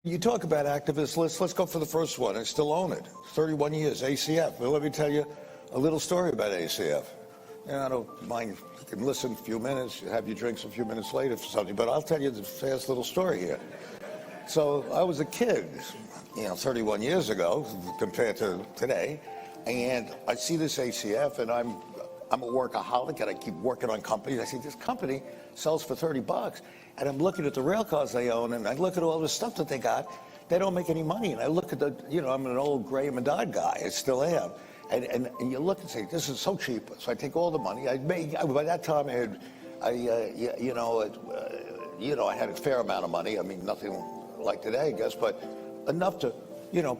You talk about activists. Let's go for the first one. I still own it. 31 years, ACF. Well, let me tell you a little story about ACF. I don't mind. You can listen a few minutes, have your drinks a few minutes later for something, but I'll tell you the fast little story here. So I was a kid, 31 years ago compared to today, and I see this ACF, and I'm a workaholic, and I keep working on companies. I see this company sells for $30, and I'm looking at the rail cars they own, and I look at all the stuff that they got. They don't make any money, and I look at the, I'm an old Graham and Dodd guy. I still am. And you look and say, this is so cheap. So I take all the money. By that time, I had a fair amount of money. I mean, nothing like today, I guess, but enough to,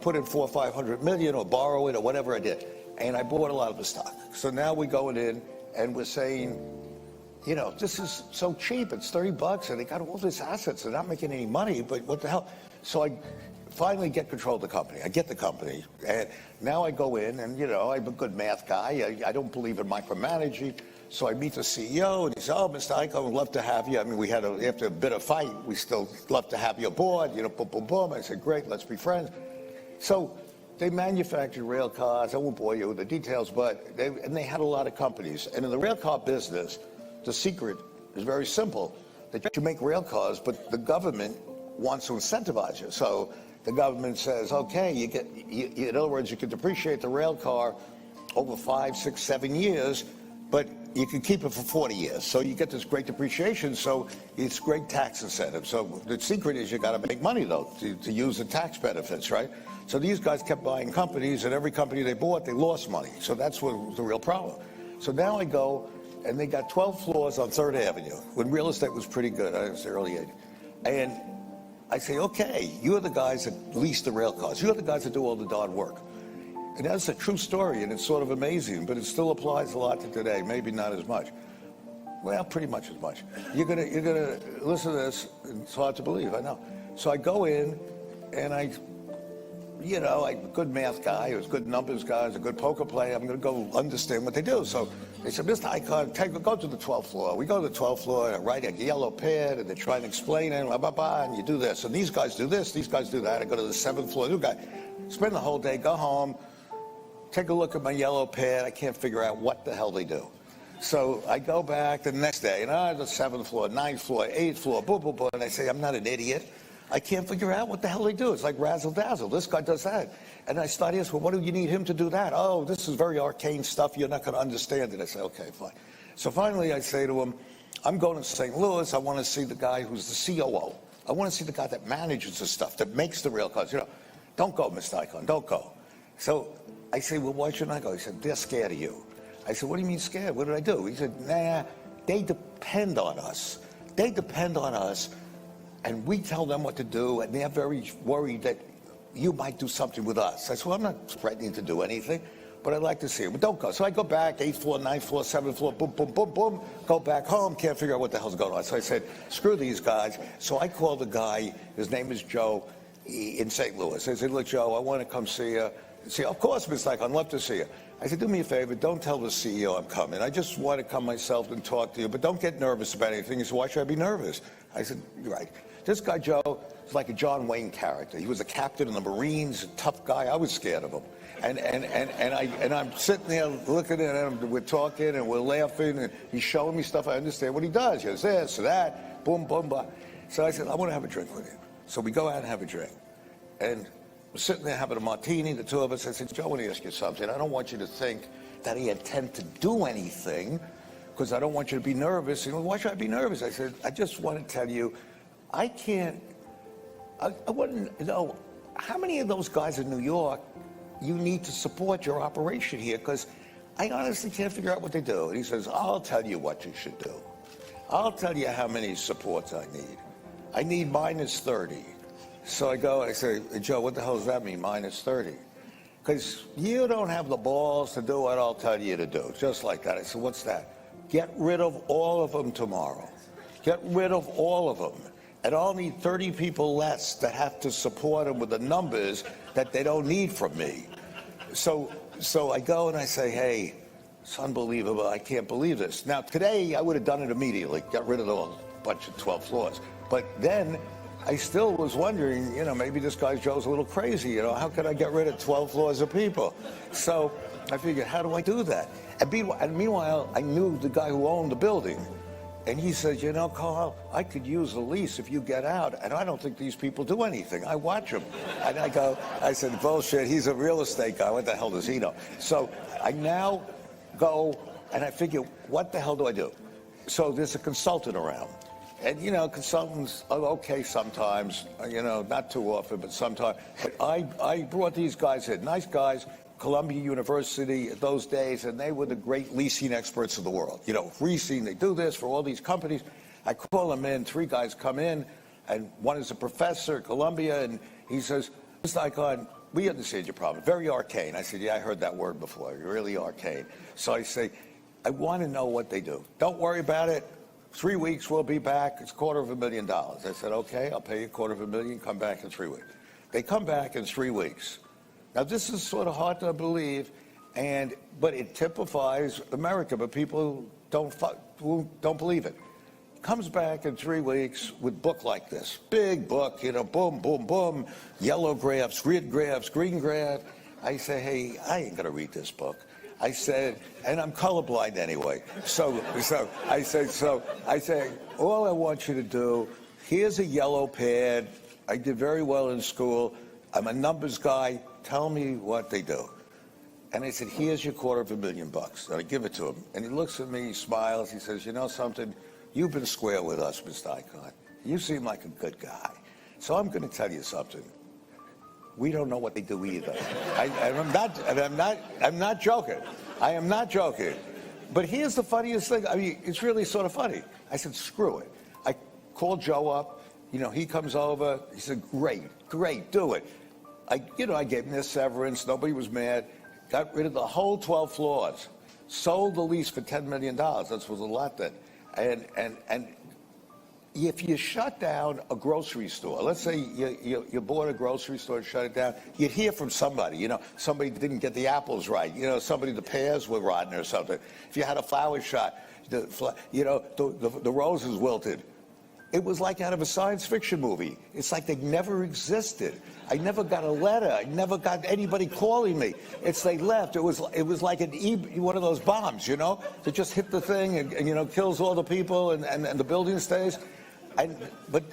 put in 400 or 500 million or borrow it or whatever I did. And I bought a lot of the stock. So now we're going in and we're saying, this is so cheap. It's $30 and they got all these assets. They're not making any money, but what the hell? So I finally get control of the company. I get the company. And now I go in and, I'm a good math guy. I don't believe in micromanaging. So I meet the CEO and he says, Mr. Icahn, we'd love to have you. I mean, after a bit of fight, we still love to have you aboard, boom, boom, boom. I said, great, let's be friends. So they manufactured rail cars. I won't bore you with the details, but they had a lot of companies. And in the rail car business, the secret is very simple, that you make rail cars, but the government wants to incentivize you. So the government says, okay, in other words, you can depreciate the rail car over 5, 6, 7 years, but you can keep it for 40 years. So you get this great depreciation, so it's great tax incentive. So the secret is you got to make money, though, to use the tax benefits, right? So these guys kept buying companies, and every company they bought, they lost money. So that's what was the real problem. So now I go, and they got 12 floors on 3rd Avenue, when real estate was pretty good. I was the early 80s. And I say, okay, you're the guys that lease the rail cars. You're the guys that do all the darn work. And that's a true story, and it's sort of amazing, but it still applies a lot to today, maybe not as much. Well, pretty much as much. You're gonna listen to this, it's hard to believe, I know. So I go in, and I'm a good math guy, I was a good numbers guy, I was a good poker player, I'm gonna go understand what they do. So they said, Mr. Icahn, go to the 12th floor. We go to the 12th floor, and I write a yellow pad, and they try and explain it, blah, blah, blah, and you do this. And these guys do this, these guys do that. I go to the 7th floor, new guy. Spend the whole day, go home, take a look at my yellow pad. I can't figure out what the hell they do. So I go back the next day, and the 7th floor, 9th floor, 8th floor, boom, boom, boom. And I say, I'm not an idiot. I can't figure out what the hell they do. It's like razzle dazzle. This guy does that. And I start asking, well, what do you need him to do that? Oh, this is very arcane stuff. You're not going to understand it. I say, okay, fine. So finally I say to him, I'm going to St. Louis. I want to see the guy who's the COO. I want to see the guy that manages the stuff, that makes the rail cars. Don't go, Mr. Icahn, don't go. So I say, well, why shouldn't I go? He said, they're scared of you. I said, what do you mean scared? What did I do? He said, nah, they depend on us. They depend on us, and we tell them what to do, and they're very worried that you might do something with us. I said, well, I'm not threatening to do anything, but I'd like to see it. But don't go. So I go back, 8th floor, 9th floor, 7th floor, boom, boom, boom, boom, go back home, can't figure out what the hell's going on. So I said, screw these guys. So I called the guy, his name is Joe, in St. Louis. I said, look, Joe, I want to come see you. See, of course, Mr. Icahn, I'd love to see you. I said, do me a favor, don't tell the CEO I'm coming. I just want to come myself and talk to you, but don't get nervous about anything. He said, why should I be nervous? I said, you're right. This guy, Joe, is like a John Wayne character. He was a captain in the Marines, a tough guy. I was scared of him. And I'm sitting there looking at him, we're talking and we're laughing, and he's showing me stuff. I understand what he does. He does this or that, boom, boom, boom. So I said, I want to have a drink with you. So we go out and have a drink. And we're sitting there having a martini, the two of us. I said, Joe, I want to ask you something. I don't want you to think that I intend to do anything, because I don't want you to be nervous. You know, why should I be nervous? I said, I just want to tell you, I wouldn't know how many of those guys in New York you need to support your operation here, because I honestly can't figure out what they do. And he says, I'll tell you what you should do. I'll tell you how many supports I need. I need minus 30. So I go, I say, Joe, what the hell does that mean, minus 30? Because you don't have the balls to do what I'll tell you to do, just like that. I said, what's that? Get rid of all of them tomorrow. Get rid of all of them. And I'll need 30 people less that have to support them with the numbers that they don't need from me. So I go and I say, hey, it's unbelievable. I can't believe this. Now, today, I would have done it immediately, got rid of the bunch of 12 floors. But then I still was wondering, maybe this guy Joe's a little crazy. How could I get rid of 12 floors of people? So I figured, how do I do that? And meanwhile, I knew the guy who owned the building. And he said, Carl, I could use a lease if you get out. And I don't think these people do anything. I watch them. And I said, bullshit, he's a real estate guy. What the hell does he know? So I now go and I figure, what the hell do I do? So there's a consultant around. And, consultants are okay sometimes, not too often, but sometimes. But I brought these guys in, nice guys, Columbia University at those days, and they were the great leasing experts of the world. Leasing, they do this for all these companies. I call them in, 3 guys come in, and one is a professor at Columbia, and he says, Mr. Icahn, we understand your problem. Very arcane. I said, yeah, I heard that word before. You're really arcane. So I say, I want to know what they do. Don't worry about it. 3 weeks, we'll be back. It's $250,000. I said, okay, I'll pay you $250,000. Come back in 3 weeks. They come back in 3 weeks. Now, this is sort of hard to believe, but it typifies America, but people don't believe it. Comes back in 3 weeks with book like this. Big book, boom, boom, boom, yellow graphs, red graphs, green graphs. I say, hey, I ain't going to read this book. I said, and I'm colorblind anyway. So I say, all I want you to do, here's a yellow pad. I did very well in school. I'm a numbers guy. Tell me what they do. And I said, here's your $250,000. And I give it to him. And he looks at me, he smiles. He says, you know something? You've been square with us, Mr. Icahn. You seem like a good guy. So I'm going to tell you something. We don't know what they do either. I'm not joking. I am not joking. But here's the funniest thing. I mean, it's really sort of funny. I said, screw it. I called Joe up. He comes over. He said, great, do it. I gave him this severance. Nobody was mad. Got rid of the whole 12 floors. Sold the lease for $10 million. That was a lot then. And if you shut down a grocery store, let's say you bought a grocery store and shut it down, you'd hear from somebody. Somebody didn't get the apples right. Somebody, the pears were rotten or something. If you had a flower shop, the roses wilted. It was like out of a science fiction movie. It's like they never existed. I never got a letter. I never got anybody calling me. They left. It was like one of those bombs, that just hit the thing and kills all the people and the building stays. But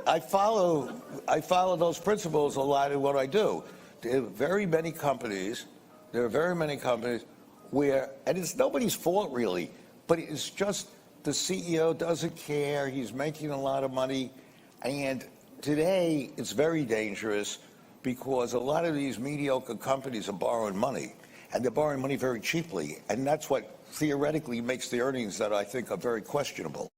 I follow those principles a lot in what I do. There are very many companies where, and it's nobody's fault really, but it's just the CEO doesn't care. He's making a lot of money. And today it's very dangerous because a lot of these mediocre companies are borrowing money, and they're borrowing money very cheaply. And that's what theoretically makes the earnings that I think are very questionable.